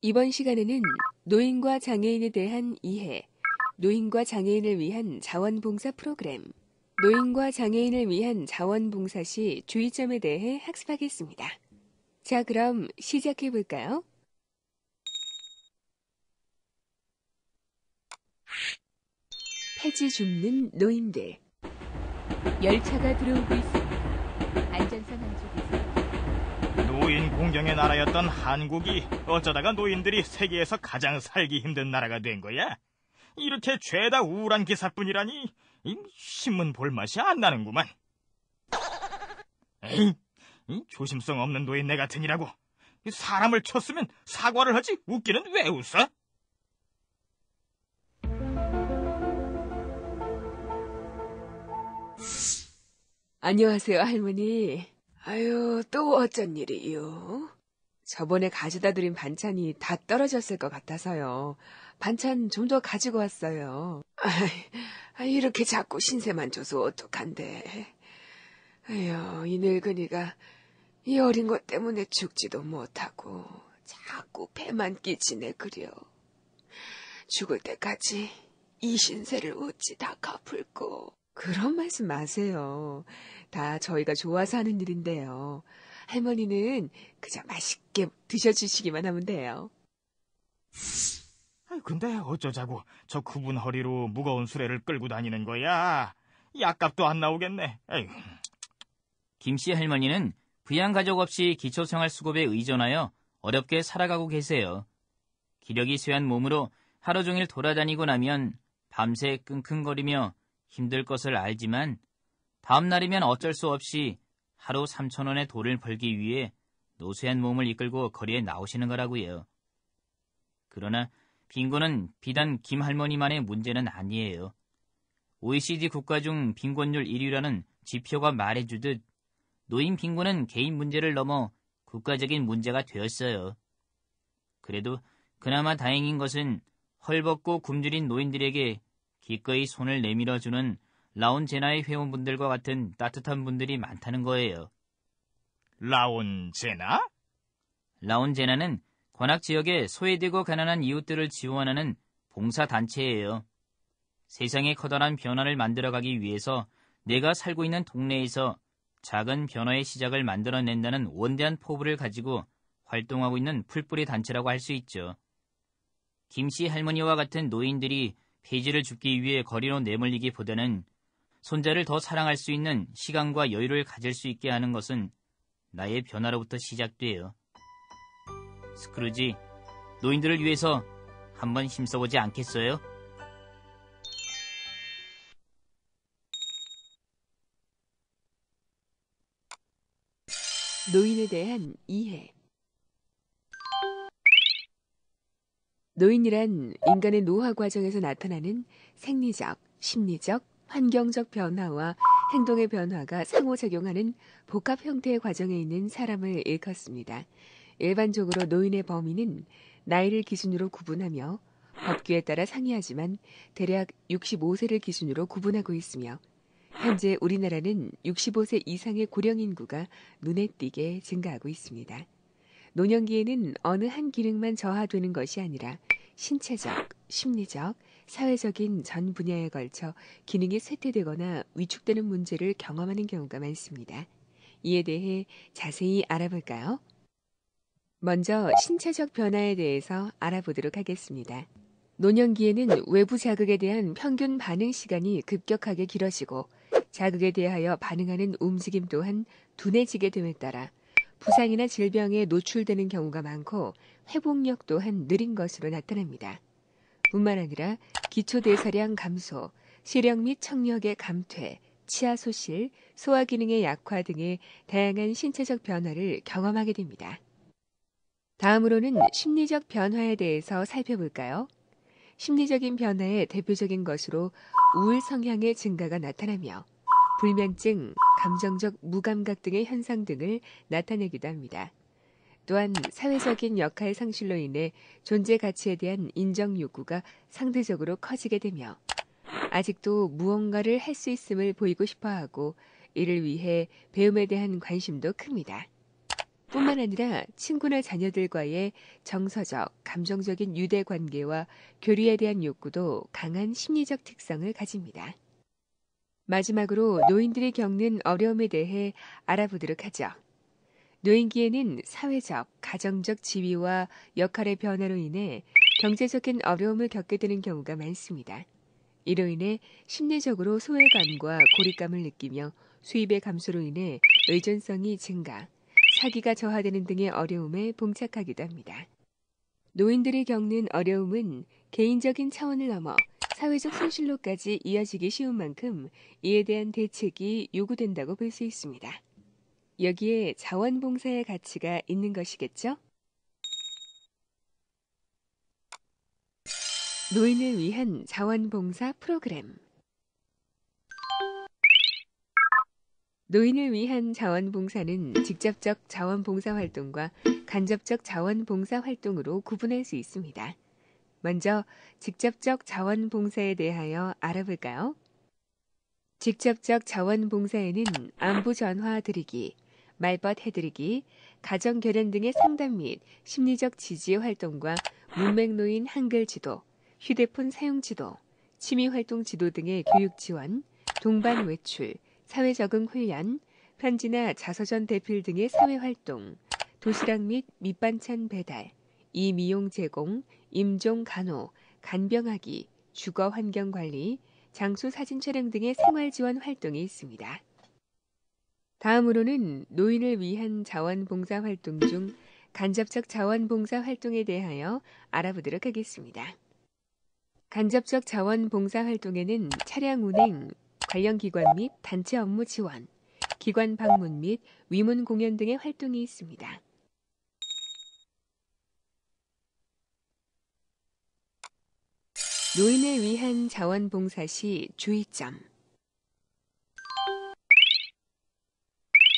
이번 시간에는 노인과 장애인에 대한 이해, 노인과 장애인을 위한 자원봉사 프로그램, 노인과 장애인을 위한 자원봉사 시 주의점에 대해 학습하겠습니다. 자, 그럼 시작해 볼까요? 폐지 줍는 노인들. 열차가 들어오고 있습니다. 안전선 안쪽에서 노인 공경의 나라였던 한국이 어쩌다가 노인들이 세계에서 가장 살기 힘든 나라가 된 거야? 이렇게 죄다 우울한 기사뿐이라니 이 신문 볼 맛이 안 나는구만. 에이, 이 조심성 없는 노인네 같으니라고. 사람을 쳤으면 사과를 하지 웃기는 왜 웃어? 안녕하세요, 할머니. 아유, 또 어쩐 일이요? 저번에 가져다 드린 반찬이 다 떨어졌을 것 같아서요. 반찬 좀 더 가지고 왔어요. 이렇게 자꾸 신세만 줘서 어떡한데. 아유, 이 늙은이가 이 어린 것 때문에 죽지도 못하고 자꾸 배만 끼치네 그려. 죽을 때까지 이 신세를 어찌 다 갚을꼬. 그런 말씀 마세요. 다 저희가 좋아서 하는 일인데요. 할머니는 그저 맛있게 드셔주시기만 하면 돼요. 근데 어쩌자고 저 굽은 허리로 무거운 수레를 끌고 다니는 거야? 약값도 안 나오겠네. 에휴. 김씨 할머니는 부양가족 없이 기초생활수급에 의존하여 어렵게 살아가고 계세요. 기력이 쇠한 몸으로 하루 종일 돌아다니고 나면 밤새 끙끙거리며 힘들 것을 알지만 다음 날이면 어쩔 수 없이 하루 3,000원의 돈을 벌기 위해 노쇠한 몸을 이끌고 거리에 나오시는 거라고요. 그러나 빈곤은 비단 김 할머니만의 문제는 아니에요. OECD 국가 중 빈곤율 1위라는 지표가 말해주듯 노인 빈곤은 개인 문제를 넘어 국가적인 문제가 되었어요. 그래도 그나마 다행인 것은 헐벗고 굶주린 노인들에게 기꺼이 손을 내밀어주는 라온제나의 회원분들과 같은 따뜻한 분들이 많다는 거예요. 라온제나? 라온제나는 관악 지역의 소외되고 가난한 이웃들을 지원하는 봉사단체예요. 세상에 커다란 변화를 만들어가기 위해서 내가 살고 있는 동네에서 작은 변화의 시작을 만들어낸다는 원대한 포부를 가지고 활동하고 있는 풀뿌리 단체라고 할 수 있죠. 김씨 할머니와 같은 노인들이 폐지를 줍기 위해 거리로 내몰리기보다는 손자를 더 사랑할 수 있는 시간과 여유를 가질 수 있게 하는 것은 나의 변화로부터 시작돼요. 스크루지, 노인들을 위해서 한번 힘써보지 않겠어요? 노인에 대한 이해. 노인이란 인간의 노화 과정에서 나타나는 생리적, 심리적, 환경적 변화와 행동의 변화가 상호작용하는 복합 형태의 과정에 있는 사람을 일컫습니다. 일반적으로 노인의 범위는 나이를 기준으로 구분하며 법규에 따라 상이하지만 대략 65세를 기준으로 구분하고 있으며 현재 우리나라는 65세 이상의 고령 인구가 눈에 띄게 증가하고 있습니다. 노년기에는 어느 한 기능만 저하되는 것이 아니라 신체적, 심리적, 사회적인 전 분야에 걸쳐 기능이 쇠퇴되거나 위축되는 문제를 경험하는 경우가 많습니다. 이에 대해 자세히 알아볼까요? 먼저 신체적 변화에 대해서 알아보도록 하겠습니다. 노년기에는 외부 자극에 대한 평균 반응 시간이 급격하게 길어지고 자극에 대하여 반응하는 움직임 또한 둔해지게 됨에 따라 부상이나 질병에 노출되는 경우가 많고 회복력 또한 느린 것으로 나타납니다. 뿐만 아니라 기초대사량 감소, 시력 및 청력의 감퇴, 치아 소실, 소화 기능의 약화 등의 다양한 신체적 변화를 경험하게 됩니다. 다음으로는 심리적 변화에 대해서 살펴볼까요? 심리적인 변화의 대표적인 것으로 우울 성향의 증가가 나타나며 불면증, 감정적 무감각 등의 현상 등을 나타내기도 합니다. 또한 사회적인 역할 상실로 인해 존재 가치에 대한 인정 요구가 상대적으로 커지게 되며 아직도 무언가를 할 수 있음을 보이고 싶어하고 이를 위해 배움에 대한 관심도 큽니다. 뿐만 아니라 친구나 자녀들과의 정서적, 감정적인 유대 관계와 교류에 대한 욕구도 강한 심리적 특성을 가집니다. 마지막으로 노인들이 겪는 어려움에 대해 알아보도록 하죠. 노인기에는 사회적, 가정적 지위와 역할의 변화로 인해 경제적인 어려움을 겪게 되는 경우가 많습니다. 이로 인해 심리적으로 소외감과 고립감을 느끼며 수입의 감소로 인해 의존성이 증가, 사기가 저하되는 등의 어려움에 봉착하기도 합니다. 노인들이 겪는 어려움은 개인적인 차원을 넘어 사회적 손실로까지 이어지기 쉬운 만큼 이에 대한 대책이 요구된다고 볼 수 있습니다. 여기에 자원봉사의 가치가 있는 것이겠죠? 노인을 위한 자원봉사 프로그램. 노인을 위한 자원봉사는 직접적 자원봉사 활동과 간접적 자원봉사 활동으로 구분할 수 있습니다. 먼저 직접적 자원봉사에 대하여 알아볼까요? 직접적 자원봉사에는 안부 전화 드리기, 말벗 해드리기, 가정 결연 등의 상담 및 심리적 지지 활동과 문맹노인 한글 지도, 휴대폰 사용 지도, 취미활동 지도 등의 교육 지원, 동반 외출, 사회적응 훈련, 편지나 자서전 대필 등의 사회활동, 도시락 및 밑반찬 배달, 이미용 제공, 임종 간호, 간병하기, 주거 환경 관리, 장소 사진 촬영 등의 생활 지원 활동이 있습니다. 다음으로는 노인을 위한 자원봉사 활동 중 간접적 자원봉사 활동에 대하여 알아보도록 하겠습니다. 간접적 자원봉사 활동에는 차량 운행, 관련 기관 및 단체 업무 지원, 기관 방문 및 위문 공연 등의 활동이 있습니다. 노인을 위한 자원봉사 시 주의점.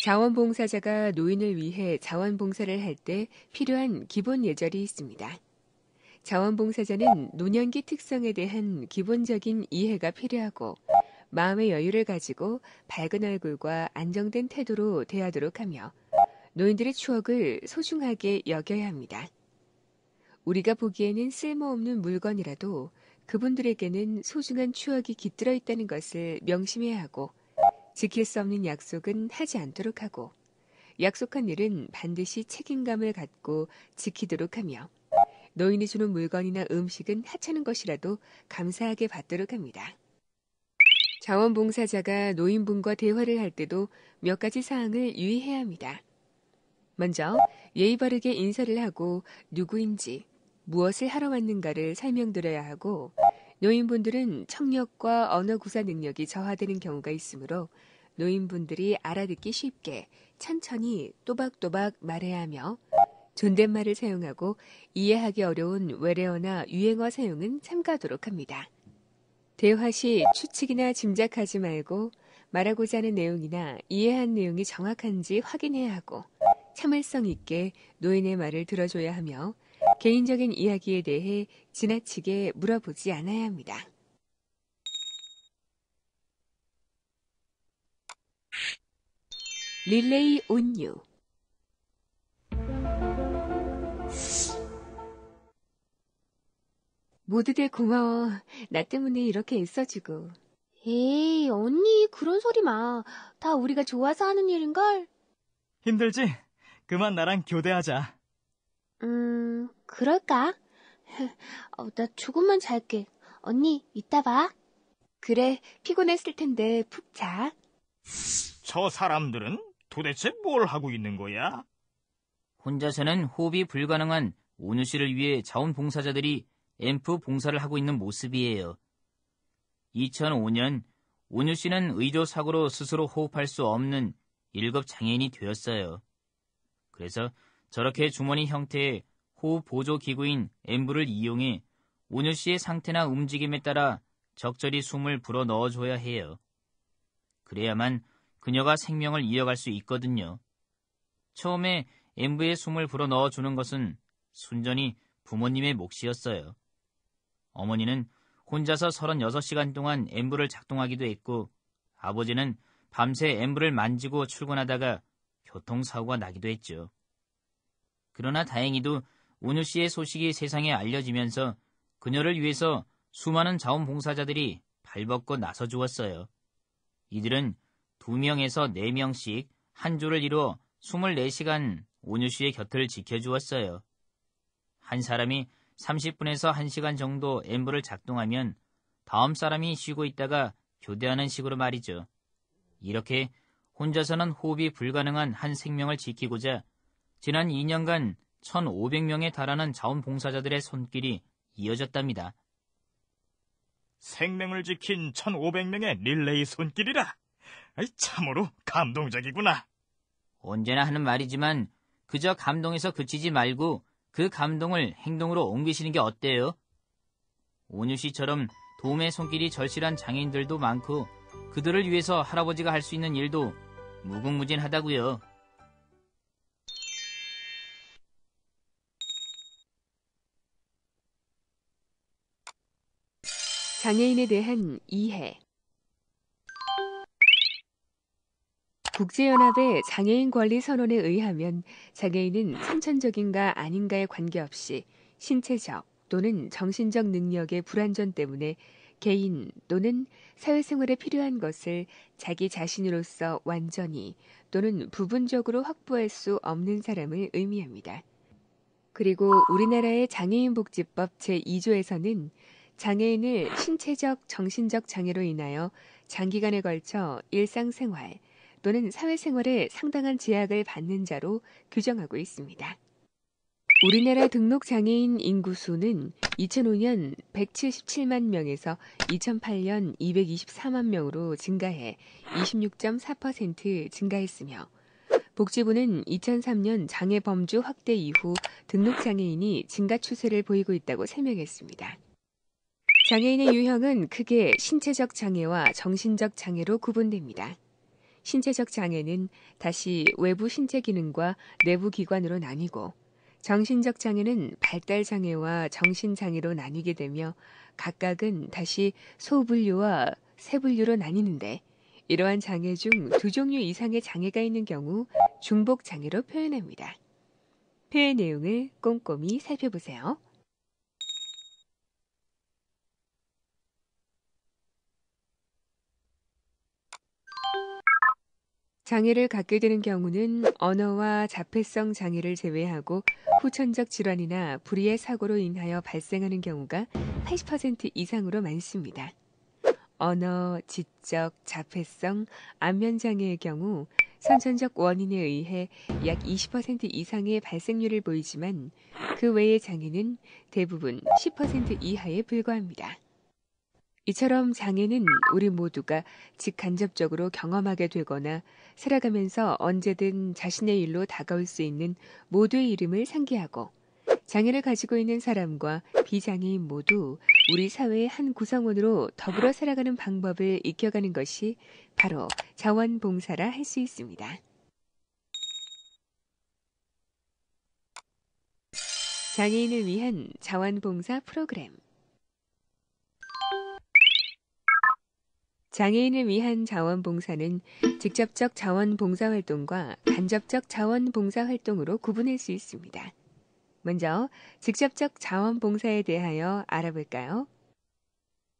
자원봉사자가 노인을 위해 자원봉사를 할 때 필요한 기본 예절이 있습니다. 자원봉사자는 노년기 특성에 대한 기본적인 이해가 필요하고 마음의 여유를 가지고 밝은 얼굴과 안정된 태도로 대하도록 하며 노인들의 추억을 소중하게 여겨야 합니다. 우리가 보기에는 쓸모없는 물건이라도 그분들에게는 소중한 추억이 깃들어 있다는 것을 명심해야 하고 지킬 수 없는 약속은 하지 않도록 하고 약속한 일은 반드시 책임감을 갖고 지키도록 하며 노인이 주는 물건이나 음식은 하찮은 것이라도 감사하게 받도록 합니다. 자원봉사자가 노인분과 대화를 할 때도 몇 가지 사항을 유의해야 합니다. 먼저 예의 바르게 인사를 하고 누구인지 무엇을 하러 왔는가를 설명드려야 하고 노인분들은 청력과 언어 구사 능력이 저하되는 경우가 있으므로 노인분들이 알아듣기 쉽게 천천히 또박또박 말해야 하며 존댓말을 사용하고 이해하기 어려운 외래어나 유행어 사용은 삼가하도록 합니다. 대화 시 추측이나 짐작하지 말고 말하고자 하는 내용이나 이해한 내용이 정확한지 확인해야 하고 참을성 있게 노인의 말을 들어줘야 하며 개인적인 이야기에 대해 지나치게 물어보지 않아야 합니다. 릴레이 온유. 모두들 고마워. 나 때문에 이렇게 애써주고. 에이, 언니, 그런 소리 마. 다 우리가 좋아서 하는 일인걸? 힘들지? 그만 나랑 교대하자. 그럴까? 나 조금만 잘게. 언니, 이따 봐. 그래, 피곤했을 텐데 푹 자. 저 사람들은 도대체 뭘 하고 있는 거야? 혼자서는 호흡이 불가능한 온유 씨를 위해 자원봉사자들이 앰프 봉사를 하고 있는 모습이에요. 2005년 온유 씨는 의료 사고로 스스로 호흡할 수 없는 1급 장애인이 되었어요. 그래서 저렇게 주머니 형태의 호흡 보조 기구인 앰브를 이용해 온유 씨의 상태나 움직임에 따라 적절히 숨을 불어 넣어줘야 해요. 그래야만 그녀가 생명을 이어갈 수 있거든요. 처음에 엠브에 숨을 불어넣어 주는 것은 순전히 부모님의 몫이었어요. 어머니는 혼자서 36시간 동안 엠브를 작동하기도 했고, 아버지는 밤새 엠브를 만지고 출근하다가 교통사고가 나기도 했죠. 그러나 다행히도 온유 씨의 소식이 세상에 알려지면서 그녀를 위해서 수많은 자원봉사자들이 발벗고 나서 주었어요. 이들은 2명에서 4명씩 한 조를 이루어 24시간 온유 씨의 곁을 지켜주었어요. 한 사람이 30분에서 1시간 정도 엠브를 작동하면 다음 사람이 쉬고 있다가 교대하는 식으로 말이죠. 이렇게 혼자서는 호흡이 불가능한 한 생명을 지키고자 지난 2년간 1,500명에 달하는 자원봉사자들의 손길이 이어졌답니다. 생명을 지킨 1,500명의 릴레이 손길이라. 참으로 감동적이구나. 언제나 하는 말이지만 그저 감동에서 그치지 말고 그 감동을 행동으로 옮기시는 게 어때요? 온유 씨처럼 도움의 손길이 절실한 장애인들도 많고 그들을 위해서 할아버지가 할 수 있는 일도 무궁무진하다고요. 장애인에 대한 이해. 국제연합의 장애인 권리 선언에 의하면 장애인은 선천적인가 아닌가에 관계없이 신체적 또는 정신적 능력의 불완전 때문에 개인 또는 사회생활에 필요한 것을 자기 자신으로서 완전히 또는 부분적으로 확보할 수 없는 사람을 의미합니다. 그리고 우리나라의 장애인복지법 제2조에서는 장애인을 신체적, 정신적 장애로 인하여 장기간에 걸쳐 일상생활 또는 사회생활에 상당한 제약을 받는 자로 규정하고 있습니다. 우리나라 등록장애인 인구수는 2005년 177만 명에서 2008년 224만 명으로 증가해 26.4% 증가했으며 복지부는 2003년 장애범주 확대 이후 등록장애인이 증가 추세를 보이고 있다고 설명했습니다. 장애인의 유형은 크게 신체적 장애와 정신적 장애로 구분됩니다. 신체적 장애는 다시 외부 신체 기능과 내부 기관으로 나뉘고 정신적 장애는 발달 장애와 정신 장애로 나뉘게 되며 각각은 다시 소분류와 세분류로 나뉘는데 이러한 장애 중 2종류 이상의 장애가 있는 경우 중복 장애로 표현합니다. 표현 내용을 꼼꼼히 살펴보세요. 장애를 갖게 되는 경우는 언어와 자폐성 장애를 제외하고 후천적 질환이나 불의의 사고로 인하여 발생하는 경우가 80% 이상으로 많습니다. 언어, 지적, 자폐성, 안면장애의 경우 선천적 원인에 의해 약 20% 이상의 발생률을 보이지만 그 외의 장애는 대부분 10% 이하에 불과합니다. 이처럼 장애는 우리 모두가 직간접적으로 경험하게 되거나 살아가면서 언제든 자신의 일로 다가올 수 있는 모두의 이름을 상기하고 장애를 가지고 있는 사람과 비장애인 모두 우리 사회의 한 구성원으로 더불어 살아가는 방법을 익혀가는 것이 바로 자원봉사라 할 수 있습니다. 장애인을 위한 자원봉사 프로그램. 장애인을 위한 자원봉사는 직접적 자원봉사활동과 간접적 자원봉사활동으로 구분할 수 있습니다. 먼저 직접적 자원봉사에 대하여 알아볼까요?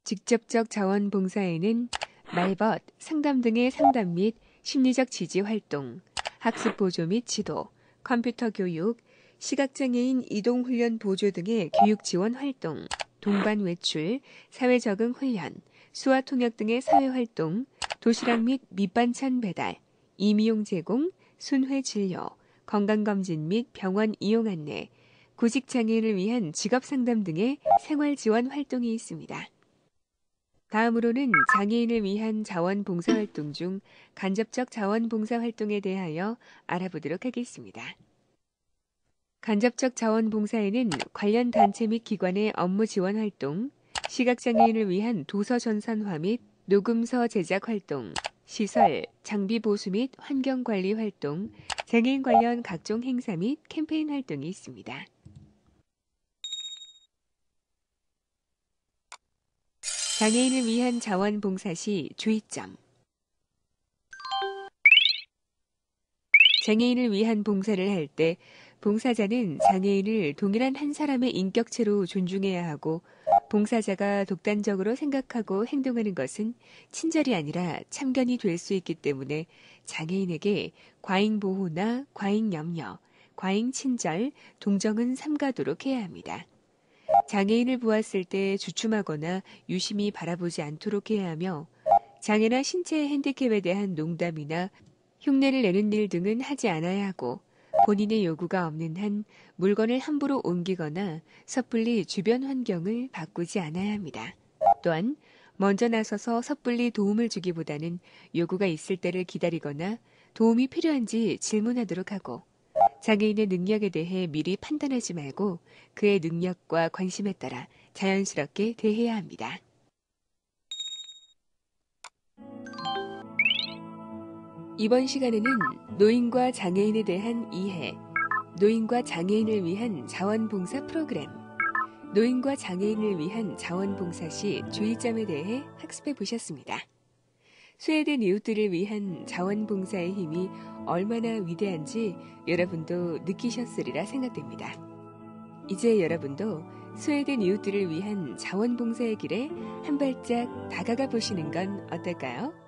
직접적 자원봉사에는 말벗, 상담 등의 상담 및 심리적 지지 활동, 학습 보조 및 지도, 컴퓨터 교육, 시각장애인 이동훈련 보조 등의 교육 지원 활동, 동반 외출, 사회 적응 훈련, 수화 통역 등의 사회활동, 도시락 및 밑반찬 배달, 임의용 제공, 순회 진료, 건강검진 및 병원 이용 안내, 구직장애인을 위한 직업상담 등의 생활지원 활동이 있습니다. 다음으로는 장애인을 위한 자원봉사활동 중 간접적 자원봉사활동에 대하여 알아보도록 하겠습니다. 간접적 자원봉사에는 관련 단체 및 기관의 업무 지원 활동, 시각장애인을 위한 도서 전산화 및 녹음서 제작 활동, 시설, 장비 보수 및 환경관리 활동, 장애인 관련 각종 행사 및 캠페인 활동이 있습니다. 장애인을 위한 자원봉사 시 주의점. 장애인을 위한 봉사를 할 때 봉사자는 장애인을 동일한 한 사람의 인격체로 존중해야 하고, 봉사자가 독단적으로 생각하고 행동하는 것은 친절이 아니라 참견이 될 수 있기 때문에 장애인에게 과잉 보호나 과잉 염려, 과잉 친절, 동정은 삼가도록 해야 합니다. 장애인을 보았을 때 주춤하거나 유심히 바라보지 않도록 해야 하며, 장애나 신체 핸디캡에 대한 농담이나 흉내를 내는 일 등은 하지 않아야 하고, 본인의 요구가 없는 한 물건을 함부로 옮기거나 섣불리 주변 환경을 바꾸지 않아야 합니다. 또한 먼저 나서서 섣불리 도움을 주기보다는 요구가 있을 때를 기다리거나 도움이 필요한지 질문하도록 하고, 장애인의 능력에 대해 미리 판단하지 말고 그의 능력과 관심에 따라 자연스럽게 대해야 합니다. 이번 시간에는 노인과 장애인에 대한 이해, 노인과 장애인을 위한 자원봉사 프로그램, 노인과 장애인을 위한 자원봉사 시 주의점에 대해 학습해 보셨습니다. 스웨덴 이웃들을 위한 자원봉사의 힘이 얼마나 위대한지 여러분도 느끼셨으리라 생각됩니다. 이제 여러분도 스웨덴 이웃들을 위한 자원봉사의 길에 한 발짝 다가가 보시는 건 어떨까요?